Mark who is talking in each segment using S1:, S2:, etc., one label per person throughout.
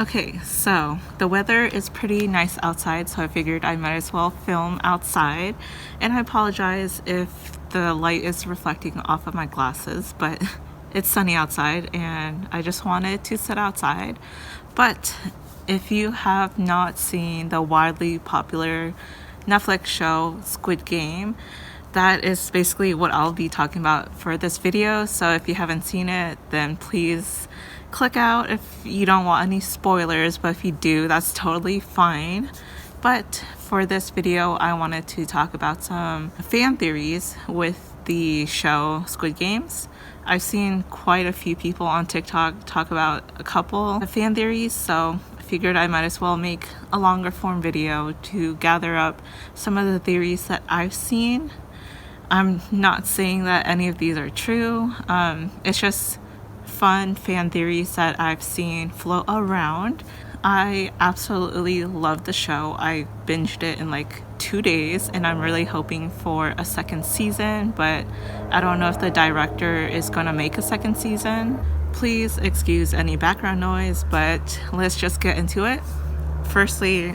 S1: Okay, so the weather is pretty nice outside, so I figured I might as well film outside. And I apologize if the light is reflecting off of my glasses, but it's sunny outside and I just wanted to sit outside. But if you have not seen the widely popular Netflix show Squid Game, that is basically what I'll be talking about for this video. So if you haven't seen it, then please click out if you don't want any spoilers, but if you do, that's totally fine. But for this video, I wanted to talk about some fan theories with the show Squid Games. I've seen quite a few people on TikTok talk about a couple of fan theories, so I figured I might as well make a longer form video to gather up some of the theories that I've seen. I'm not saying that any of these are true. It's just fun fan theories that I've seen float around. I absolutely love the show. I binged it in like 2 days and I'm really hoping for a second season, but I don't know if the director is gonna make a second season. Please excuse any background noise, but let's just get into it. Firstly,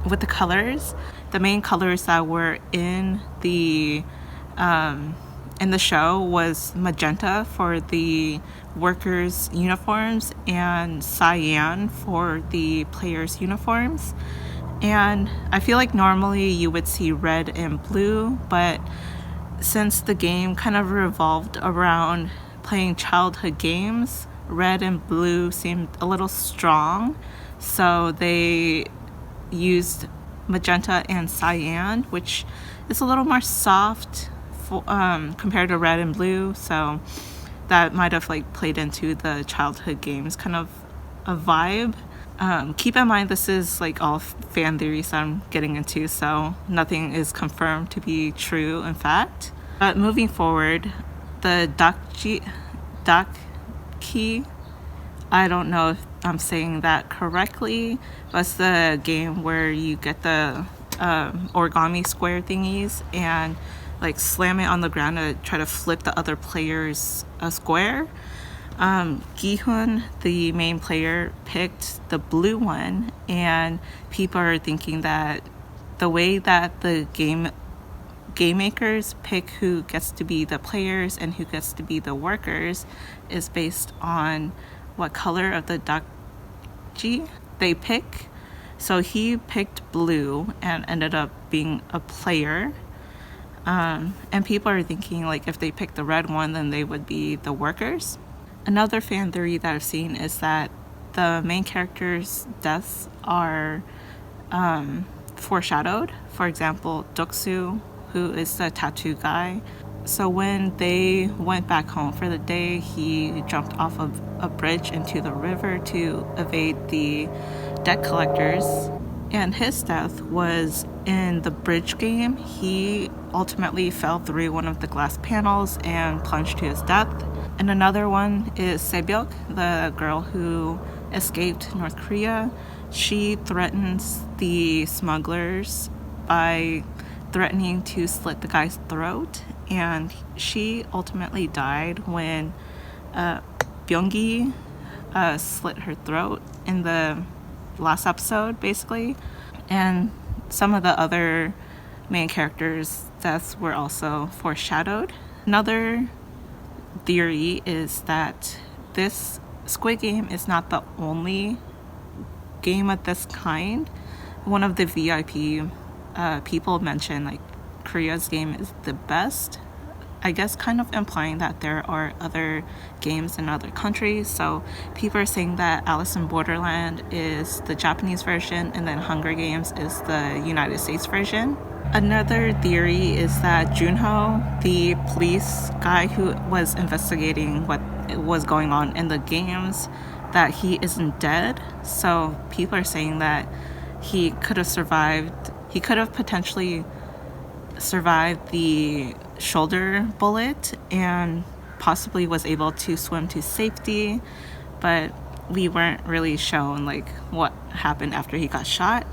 S1: with the colors, the main colors that were in the show was magenta for the workers' uniforms and cyan for the players' uniforms. And I feel like normally you would see red and blue, but since the game kind of revolved around playing childhood games, red and blue seemed a little strong, so they used magenta and cyan, which is a little more soft compared to red and blue, so that might have like played into the childhood games kind of a vibe. Keep in mind this is like all fan theories I'm getting into, so nothing is confirmed to be true in fact. But moving forward, the Dakki, I don't know if I'm saying that correctly, but it's the game where you get the origami square thingies and like slam it on the ground to try to flip the other player's square. Gi-hun, the main player, picked the blue one, and people are thinking that the way that the game makers pick who gets to be the players and who gets to be the workers is based on what color of the dakji they pick. So he picked blue and ended up being a player. And people are thinking like if they pick the red one, then they would be the workers. Another fan theory that I've seen is that the main characters' deaths are foreshadowed. For example, Doksu, who is the tattoo guy. So when they went back home for the day, he jumped off of a bridge into the river to evade the debt collectors. And his death was in the bridge game. He ultimately fell through one of the glass panels and plunged to his death. And another one is Sebyok, the girl who escaped North Korea. She threatens the smugglers by threatening to slit the guy's throat, and she ultimately died when Byung-gi slit her throat in the last episode basically. And some of the other main characters' deaths were also foreshadowed. Another theory is that this Squid Game is not the only game of this kind. One of the VIP people mentioned like Korea's game is the best, I guess kind of implying that there are other games in other countries. So people are saying that Alice in Borderland is the Japanese version and then Hunger Games is the United States version. Another theory is that Junho, the police guy who was investigating what was going on in the games, that he isn't dead. So people are saying that he could have survived. He could have potentially survived the shoulder bullet and possibly was able to swim to safety, but we weren't really shown like what happened after he got shot.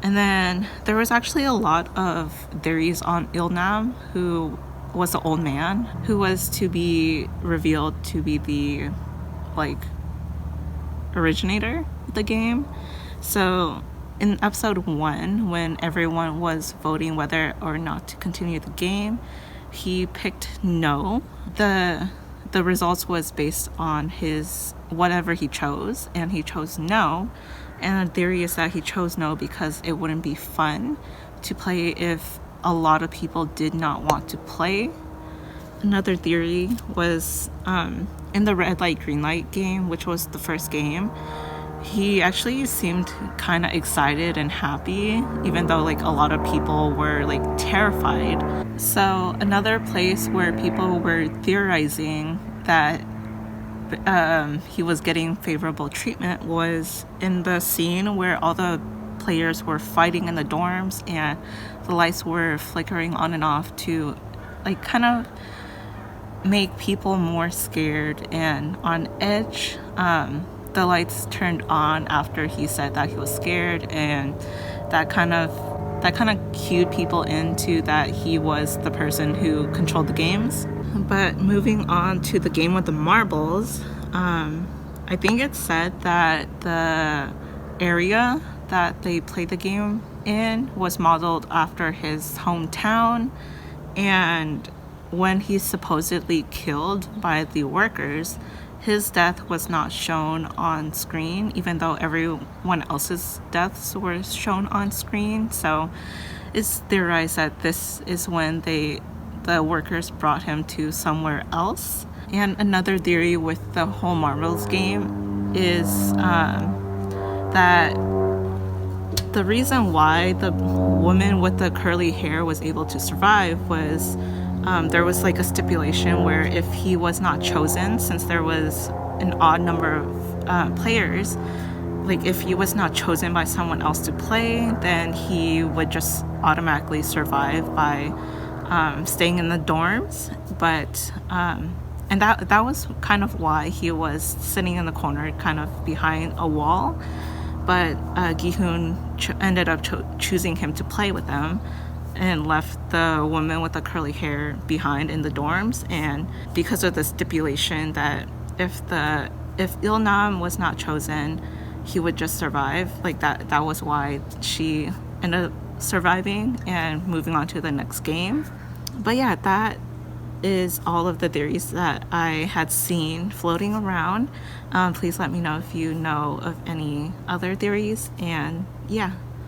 S1: And then there was actually a lot of theories on Ilnam, who was the old man who was to be revealed to be the like originator of the game. So in episode 1, when everyone was voting whether or not to continue the game, he picked no. The results was based on his whatever he chose, and he chose no. And the theory is that he chose no because it wouldn't be fun to play if a lot of people did not want to play. Another theory was in the red light, green light game, which was the first game, he actually seemed kind of excited and happy, even though like a lot of people were like terrified. So another place where people were theorizing that he was getting favorable treatment was in the scene where all the players were fighting in the dorms and the lights were flickering on and off to like kind of make people more scared and on edge. The lights turned on after he said that he was scared, and that kind of cued people into that he was the person who controlled the games. But moving on to the game with the marbles, I think it's said that the area that they played the game in was modeled after his hometown, and when he's supposedly killed by the workers, his death was not shown on screen, even though everyone else's deaths were shown on screen. So it's theorized that this is when the workers brought him to somewhere else. And another theory with the whole Marbles game is that the reason why the woman with the curly hair was able to survive was there was like a stipulation where if he was not chosen, since there was an odd number of players, like if he was not chosen by someone else to play, then he would just automatically survive by staying in the dorms. But and that was kind of why he was sitting in the corner, kind of behind a wall. But Gi-hoon ended up choosing him to play with them, and left the woman with the curly hair behind in the dorms. And because of the stipulation that if Il-nam was not chosen, he would just survive, like that was why she ended up surviving and moving on to the next game. But yeah, that is all of the theories that I had seen floating around. Please let me know if you know of any other theories, and yeah.